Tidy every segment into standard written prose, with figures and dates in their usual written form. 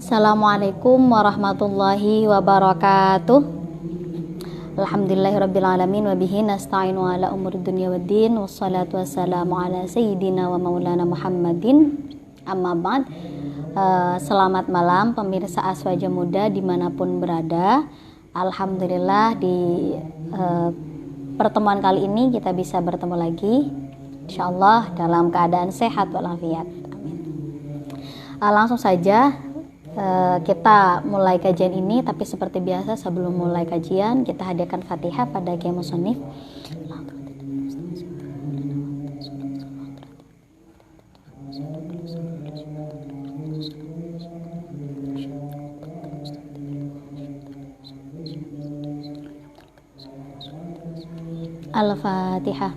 Assalamualaikum warahmatullahi wabarakatuh. Alhamdulillahirrabbilalamin wabihi nasta'inu ala umuri dunya waddin. Wassalatu wassalamu ala sayyidina wa maulana Muhammadin. Amma ba'd. Selamat malam pemirsa Aswaja Muda dimanapun berada. Alhamdulillah di pertemuan kali ini kita bisa bertemu lagi, insyaallah dalam keadaan sehat walafiat. Amin. Langsung saja kita mulai kajian ini, tapi seperti biasa sebelum mulai kajian kita hadirkan Fatihah pada Kiai Musonif. Al-Fatihah.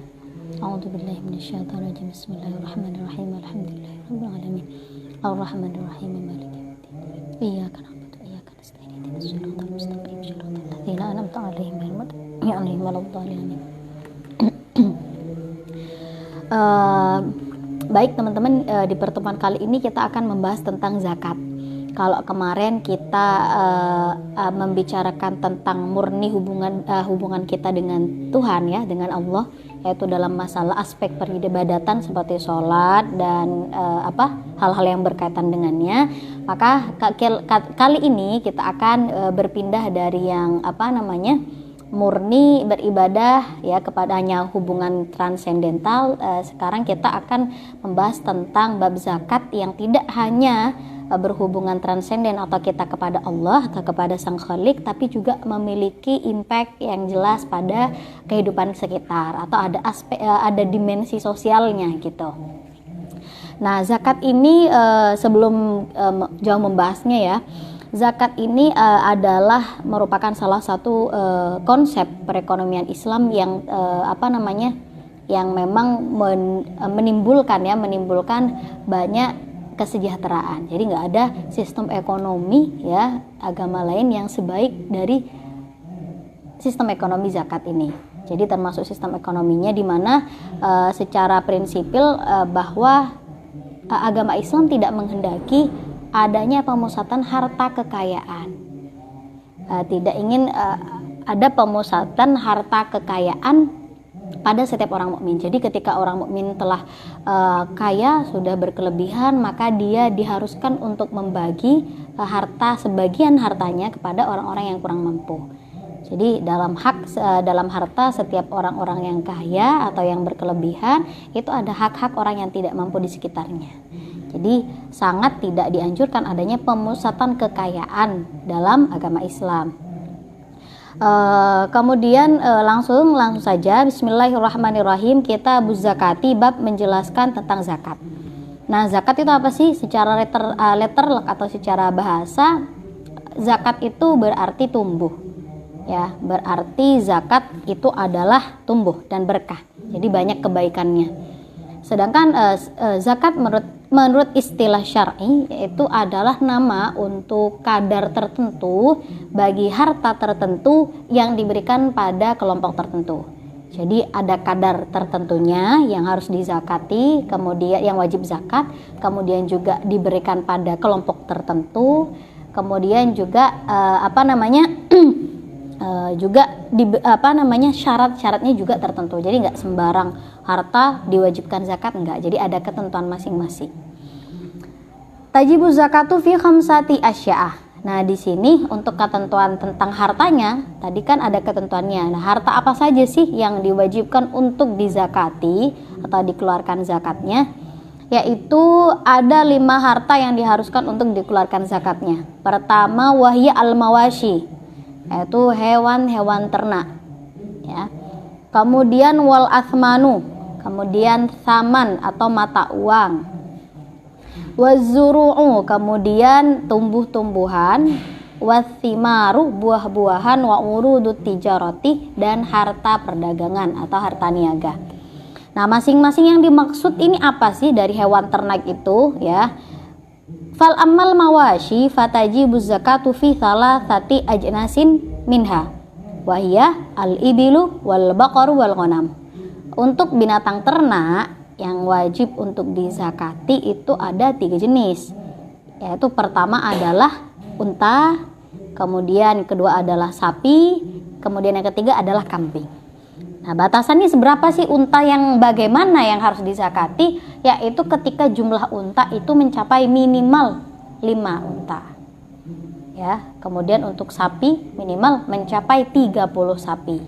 A'udzubillahi minasyaitonir rajim. Bismillahirrahmanirrahim. Alhamdulillahirabbil alamin. Ar-Rahmanir-Rahim. Maliki Iyyaka na'budu wa iyyaka nasta'in. Ihdinas siratal mustaqim. Shiratal ladzina an'amta 'alaihim ghairil waladdallin. Baik teman-teman, di pertemuan kali ini kita akan membahas tentang zakat. Kalau kemarin kita membicarakan tentang murni hubungan kita dengan Tuhan, ya, dengan Allah, yaitu dalam masalah aspek peribadatan seperti sholat dan hal-hal yang berkaitan dengannya. Maka kali ini kita akan berpindah dari yang murni beribadah, ya, kepada hanya hubungan transendental. Sekarang kita akan membahas tentang bab zakat yang tidak hanya berhubungan transenden atau kita kepada Allah atau kepada Sang Khalik, tapi juga memiliki impact yang jelas pada kehidupan sekitar atau ada dimensi sosialnya gitu. Nah, zakat ini sebelum jauh membahasnya, ya, zakat ini adalah merupakan salah satu konsep perekonomian Islam yang yang memang menimbulkan banyak kesejahteraan. Jadi nggak ada sistem ekonomi, ya, agama lain yang sebaik dari sistem ekonomi zakat ini. Jadi termasuk sistem ekonominya di mana secara prinsipil bahwa agama Islam tidak menghendaki adanya pemusatan harta kekayaan. Tidak ingin ada pemusatan harta kekayaan pada setiap orang mukmin. Jadi ketika orang mukmin telah kaya, sudah berkelebihan, maka dia diharuskan untuk membagi sebagian hartanya kepada orang-orang yang kurang mampu. Jadi dalam harta setiap orang-orang yang kaya atau yang berkelebihan itu ada hak-hak orang yang tidak mampu di sekitarnya. Jadi sangat tidak dianjurkan adanya pemusatan kekayaan dalam agama Islam. Kemudian langsung saja bismillahirrahmanirrahim, kita zakati bab menjelaskan tentang zakat. Nah, zakat itu apa sih? Secara letter atau secara bahasa, zakat itu berarti tumbuh, ya, berarti zakat itu adalah tumbuh dan berkah, jadi banyak kebaikannya. Sedangkan zakat menurut istilah syar'i itu adalah nama untuk kadar tertentu bagi harta tertentu yang diberikan pada kelompok tertentu. Jadi ada kadar tertentunya yang harus dizakati, kemudian yang wajib zakat, kemudian juga diberikan pada kelompok tertentu, kemudian juga syarat-syaratnya juga tertentu. Jadi nggak sembarang harta diwajibkan zakat, enggak. Jadi ada ketentuan masing-masing. Tajibu zakatu fi khamsati asya'ah. Nah, di sini untuk ketentuan tentang hartanya, tadi kan ada ketentuannya. Nah, harta apa saja sih yang diwajibkan untuk dizakati atau dikeluarkan zakatnya? Yaitu ada 5 harta yang diharuskan untuk dikeluarkan zakatnya. Pertama, wahya al-mawashi, yaitu hewan-hewan ternak, ya. Kemudian wal athmanu, kemudian saman atau mata uang. Wazuru'u, kemudian tumbuh-tumbuhan. Wathimaru, buah-buahan. Wa urudut tijarati, dan harta perdagangan atau harta niaga. Nah, masing-masing yang dimaksud ini apa sih dari hewan ternak itu, ya? Fal ammal mawashi fatajibu zakatu fi thalathati ajnasin minha, wahiyah al-ibilu wal baqaru wal ghanam. Untuk binatang ternak yang wajib untuk dizakati itu ada 3 jenis, yaitu pertama adalah unta, kemudian kedua adalah sapi, kemudian yang ketiga adalah kambing. Nah, batasannya seberapa sih unta yang bagaimana yang harus dizakati? Yaitu ketika jumlah unta itu mencapai minimal 5 unta. Ya, kemudian untuk sapi minimal mencapai 30 sapi.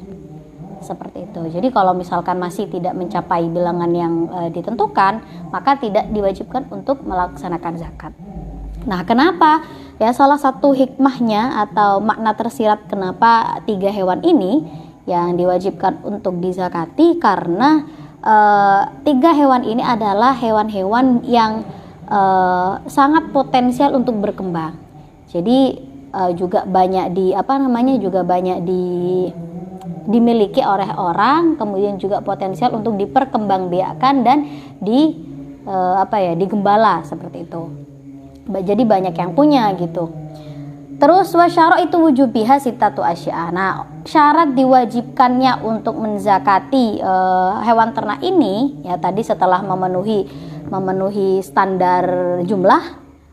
Seperti itu. Jadi kalau misalkan masih tidak mencapai bilangan yang ditentukan, maka tidak diwajibkan untuk melaksanakan zakat. Nah, kenapa? Ya, salah satu hikmahnya atau makna tersirat kenapa 3 hewan ini yang diwajibkan untuk dizakati, karena 3 hewan ini adalah hewan-hewan yang sangat potensial untuk berkembang. Jadi juga banyak dimiliki oleh orang, kemudian juga potensial untuk diperkembangbiakkan dan digembala seperti itu. Jadi banyak yang punya gitu. Terus wasyara itu wujubiha sitatu asya. Nah, syarat diwajibkannya untuk menzakati hewan ternak ini ya tadi setelah memenuhi standar jumlah,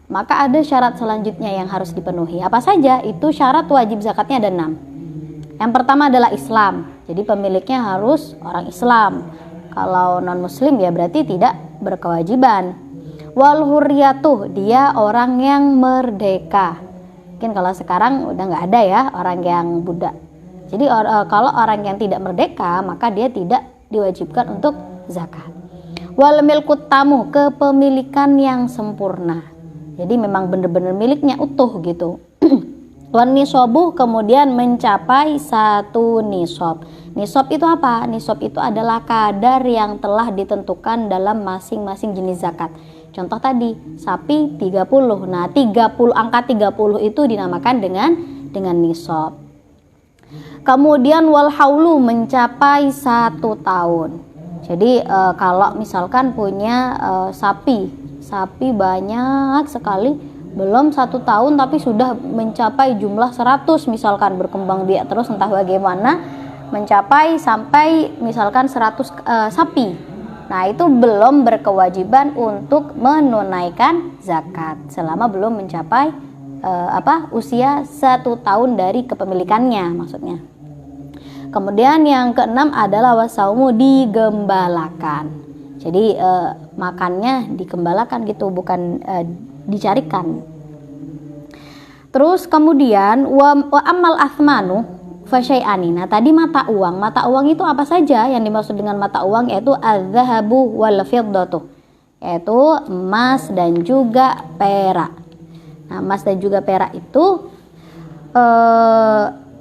maka ada syarat selanjutnya yang harus dipenuhi. Apa saja? Itu syarat wajib zakatnya ada 6. Yang pertama adalah Islam. Jadi pemiliknya harus orang Islam. Kalau non muslim ya berarti tidak berkewajiban. Wal hurriyatuh, dia orang yang merdeka. Mungkin kalau sekarang udah nggak ada ya orang yang budak. Jadi kalau orang yang tidak merdeka maka dia tidak diwajibkan untuk zakat. Wal milkut tamu, kepemilikan yang sempurna. Jadi memang benar-benar miliknya utuh gitu. Wan nisobu, kemudian mencapai 1 nisob. Nisob itu apa? Nisob itu adalah kadar yang telah ditentukan dalam masing-masing jenis zakat. Contoh tadi, sapi 30. Nah, angka 30 itu dinamakan dengan nisob. Kemudian wal haulu, mencapai 1 tahun. Jadi kalau misalkan punya sapi banyak sekali, belum 1 tahun tapi sudah mencapai jumlah 100 misalkan, berkembang biak terus entah bagaimana, mencapai sampai misalkan 100 sapi. Nah, itu belum berkewajiban untuk menunaikan zakat selama belum mencapai usia 1 tahun dari kepemilikannya maksudnya. Kemudian yang keenam adalah wasaumu, digembalakan. Jadi makannya digembalakan gitu, bukan dicarikan. Terus kemudian wa amal athmanu fasyai'ani. Nah, tadi mata uang itu apa saja yang dimaksud dengan mata uang? Yaitu az-zahabu wal fiddatu, yaitu emas dan juga perak. Nah, emas dan juga perak itu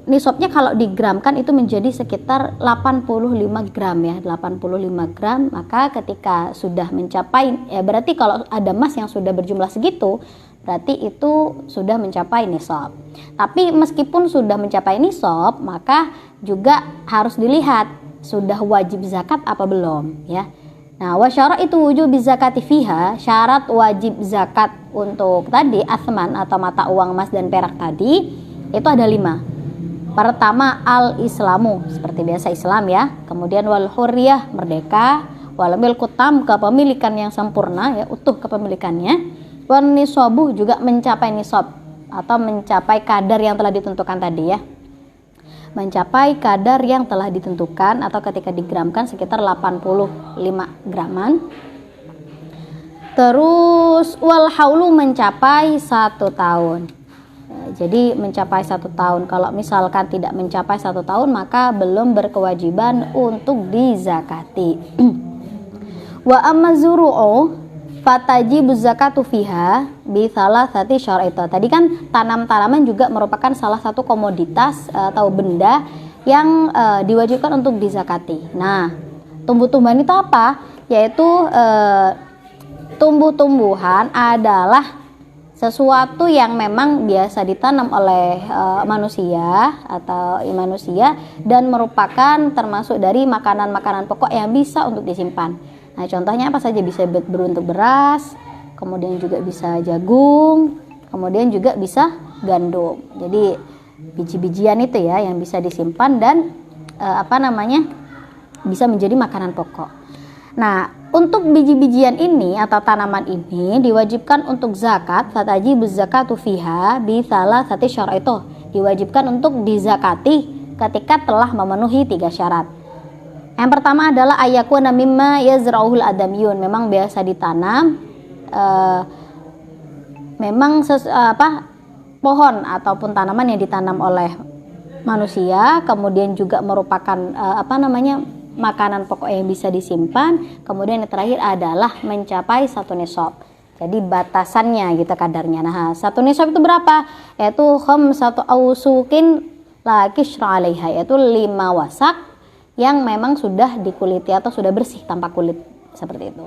nisabnya kalau digramkan itu menjadi sekitar 85 gram ya, 85 gram. Maka ketika sudah mencapai, ya berarti kalau ada emas yang sudah berjumlah segitu, berarti itu sudah mencapai nisab. Tapi meskipun sudah mencapai nisab, maka juga harus dilihat sudah wajib zakat apa belum ya. Nah, wasyara itu wujub zakati fiha, syarat wajib zakat untuk tadi athman atau mata uang emas dan perak tadi itu ada 5. Pertama al-islamu, seperti biasa Islam ya. Kemudian wal hurriyah, merdeka. Wal milkut tam, kepemilikan yang sempurna ya, utuh kepemilikannya. Wan nisabu, juga mencapai nisab atau mencapai kadar yang telah ditentukan tadi ya. Mencapai kadar yang telah ditentukan atau ketika digramkan sekitar 85 graman. Terus wal haulu, mencapai 1 tahun. Jadi mencapai 1 tahun. Kalau misalkan tidak mencapai 1 tahun maka belum berkewajiban untuk dizakati. Wa amma zuru'u fatajibu zakatu fiha bi thalathati syara'ita. Tadi kan tanam-tanaman juga merupakan salah satu komoditas atau benda yang diwajibkan untuk dizakati. Nah, tumbuh-tumbuhan itu apa? Yaitu tumbuh-tumbuhan adalah sesuatu yang memang biasa ditanam oleh manusia dan merupakan termasuk dari makanan-makanan pokok yang bisa untuk disimpan. Nah, contohnya apa saja? Bisa berbentuk beras, kemudian juga bisa jagung, kemudian juga bisa gandum. Jadi biji-bijian itu ya yang bisa disimpan dan bisa menjadi makanan pokok. Nah, untuk biji-bijian ini atau tanaman ini diwajibkan untuk zakat, fatajibuz zakatu fiha bi salasati syaraitu. Diwajibkan untuk dizakati ketika telah memenuhi 3 syarat. Yang pertama adalah ayakuna mimma yazra'uhul adamiyun, memang biasa ditanam pohon ataupun tanaman yang ditanam oleh manusia, kemudian juga merupakan makanan pokok yang bisa disimpan. Kemudian yang terakhir adalah mencapai 1 nisab. Jadi batasannya gitu kadarnya. Nah, 1 nisab itu berapa? Yaitu khamsatu ausukin la kishra 'alaiha, yaitu 5 wasak yang memang sudah dikuliti atau sudah bersih tanpa kulit, seperti itu.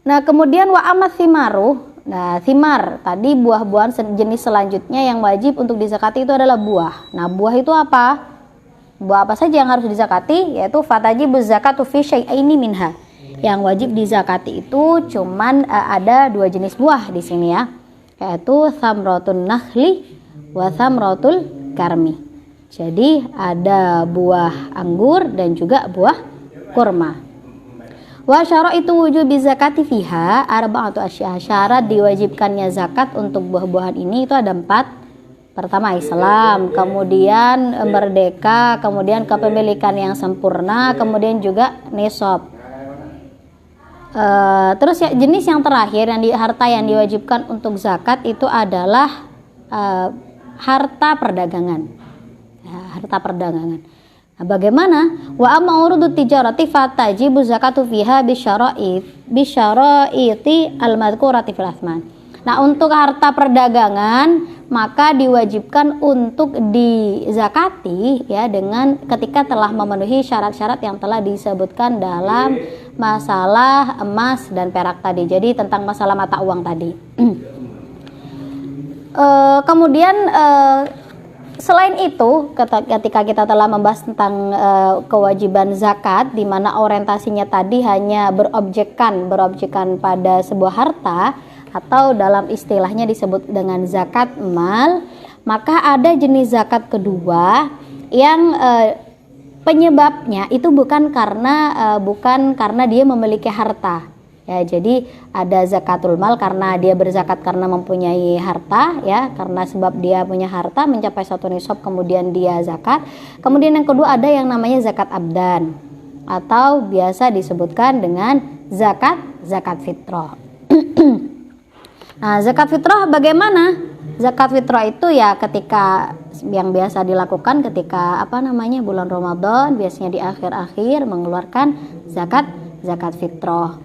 Nah, kemudian wa amat thimaru. Nah, thimar tadi buah-buahan jenis selanjutnya yang wajib untuk dizakati itu adalah buah. Nah, buah itu apa? Buah apa saja yang harus dizakati? Yaitu fatajibuz zakatu fi syai'aini minha. Yang wajib dizakati itu cuman ada 2 jenis buah di sini ya, yaitu thamratun nakhli wa thamratul karmi. Jadi ada buah anggur dan juga buah kurma. Wa syaraitu wujubi zakati fiha arba'atu asya. Syarat diwajibkannya zakat untuk buah-buahan ini itu ada 4. Pertama Islam, kemudian merdeka, kemudian kepemilikan yang sempurna, kemudian juga nisab. Terus ya, jenis yang terakhir harta yang diwajibkan untuk zakat itu adalah harta perdagangan. Ya, harta perdagangan. Nah, bagaimana? Wa amma urudut tijarati fatajibu zakatu fiha bisyaraiti al-madhkurati fil athman. Nah, untuk harta perdagangan maka diwajibkan untuk dizakati ya dengan ketika telah memenuhi syarat-syarat yang telah disebutkan dalam masalah emas dan perak tadi. Jadi tentang masalah mata uang tadi. Kemudian selain itu, ketika kita telah membahas tentang kewajiban zakat, di mana orientasinya tadi hanya berobjekkan pada sebuah harta atau dalam istilahnya disebut dengan zakat mal, maka ada jenis zakat kedua yang penyebabnya itu bukan karena dia memiliki harta. Ya, jadi ada zakatul mal karena dia berzakat karena mempunyai harta ya, karena sebab dia punya harta mencapai 1 nisab kemudian dia zakat. Kemudian yang kedua ada yang namanya zakat abdan atau biasa disebutkan dengan zakat fitrah. Nah, zakat fitrah bagaimana? Zakat fitrah itu ya ketika yang biasa dilakukan ketika bulan Ramadan, biasanya di akhir-akhir mengeluarkan zakat fitrah.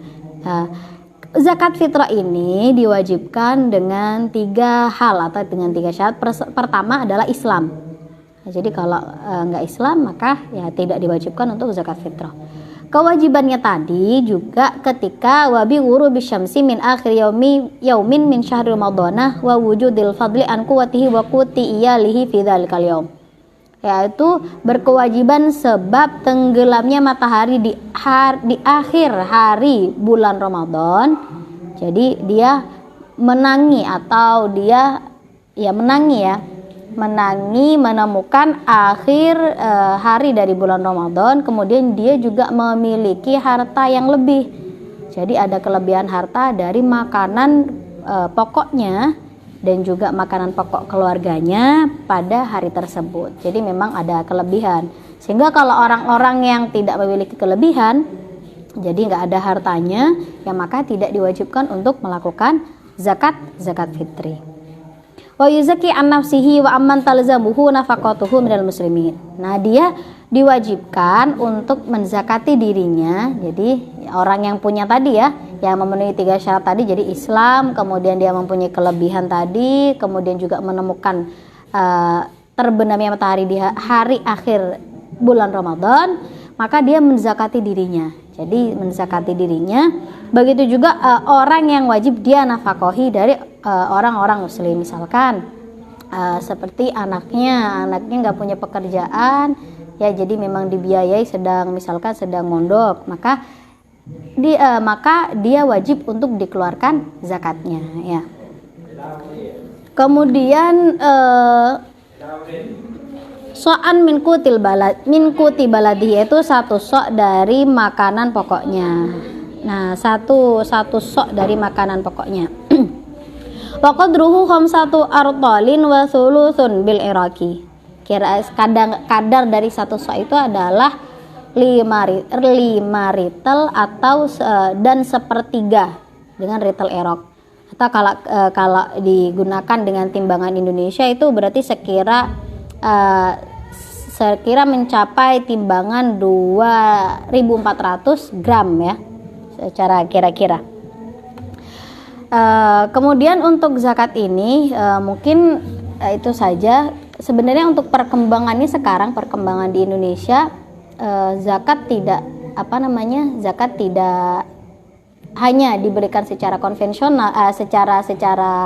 Zakat fitrah ini diwajibkan dengan 3 hal atau dengan 3 syarat. Pertama adalah Islam. Nah, jadi kalau nggak Islam maka ya tidak diwajibkan untuk zakat fitrah. Kewajibannya tadi juga ketika wabi ghurubi syamsi min akhir yaumin min syahr ramadhanah wa wujudil fadli an quwwatihi wa quti iyalihi fi dzalikal yaum. Yaitu berkewajiban sebab tenggelamnya matahari di akhir hari bulan Ramadan. Jadi dia menangi menemukan akhir hari dari bulan Ramadan, kemudian dia juga memiliki harta yang lebih. Jadi ada kelebihan harta dari makanan pokoknya dan juga makanan pokok keluarganya pada hari tersebut. Jadi memang ada kelebihan. Sehingga kalau orang-orang yang tidak memiliki kelebihan, jadi nggak ada hartanya, ya maka tidak diwajibkan untuk melakukan zakat fitri. Wa yuzaki an nafsihi wa amman talzamuhu nafaqatuhu minal muslimin. Nah, dia diwajibkan untuk menzakati dirinya. Jadi orang yang punya tadi ya, yang memenuhi 3 syarat tadi, jadi Islam, kemudian dia mempunyai kelebihan tadi, kemudian juga menemukan terbenamnya matahari di hari akhir bulan Ramadan, maka dia menzakati dirinya. Jadi menzakati dirinya. Begitu juga orang yang wajib dia nafkahi dari orang-orang muslim, misalkan seperti anaknya nggak punya pekerjaan ya, jadi memang dibiayai sedang mondok, maka dia wajib untuk dikeluarkan zakatnya ya. Kemudian so'an min kuti baladi, yaitu satu sok dari makanan pokoknya. Nah, satu sok dari makanan pokoknya. Wa qadruhu khamsatu artalin wa thuluthun bil iraqi. Kadar dari satu sok itu adalah 5 ritel atau dan sepertiga dengan ritel Irak. Atau kalau digunakan dengan timbangan Indonesia itu berarti sekira mencapai timbangan 2.400 gram ya, secara kira-kira. Kemudian untuk zakat ini mungkin itu saja. Sebenarnya untuk perkembangannya sekarang, perkembangan di Indonesia, zakat tidak hanya diberikan secara konvensional, secara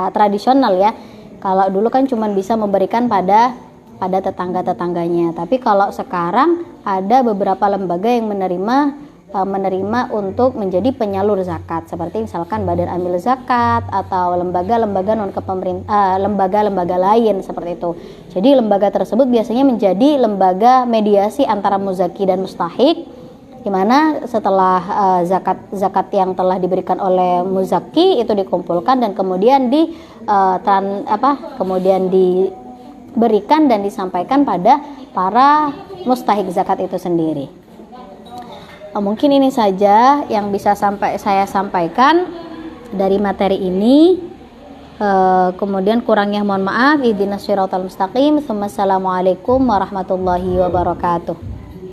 tradisional ya. Kalau dulu kan cuma bisa memberikan pada tetangga-tetangganya, tapi kalau sekarang ada beberapa lembaga yang menerima untuk menjadi penyalur zakat, seperti misalkan Badan Amil Zakat atau lembaga-lembaga non lembaga-lembaga lain seperti itu. Jadi lembaga tersebut biasanya menjadi lembaga mediasi antara muzaki dan mustahik, di mana setelah zakat yang telah diberikan oleh muzaki itu dikumpulkan dan kemudian diberikan dan disampaikan pada para mustahik zakat itu sendiri. Mungkin ini saja yang bisa saya sampaikan dari materi ini. Kemudian kurangnya mohon maaf. Ihdinas siratal mustaqim. Assalamualaikum warahmatullahi wabarakatuh.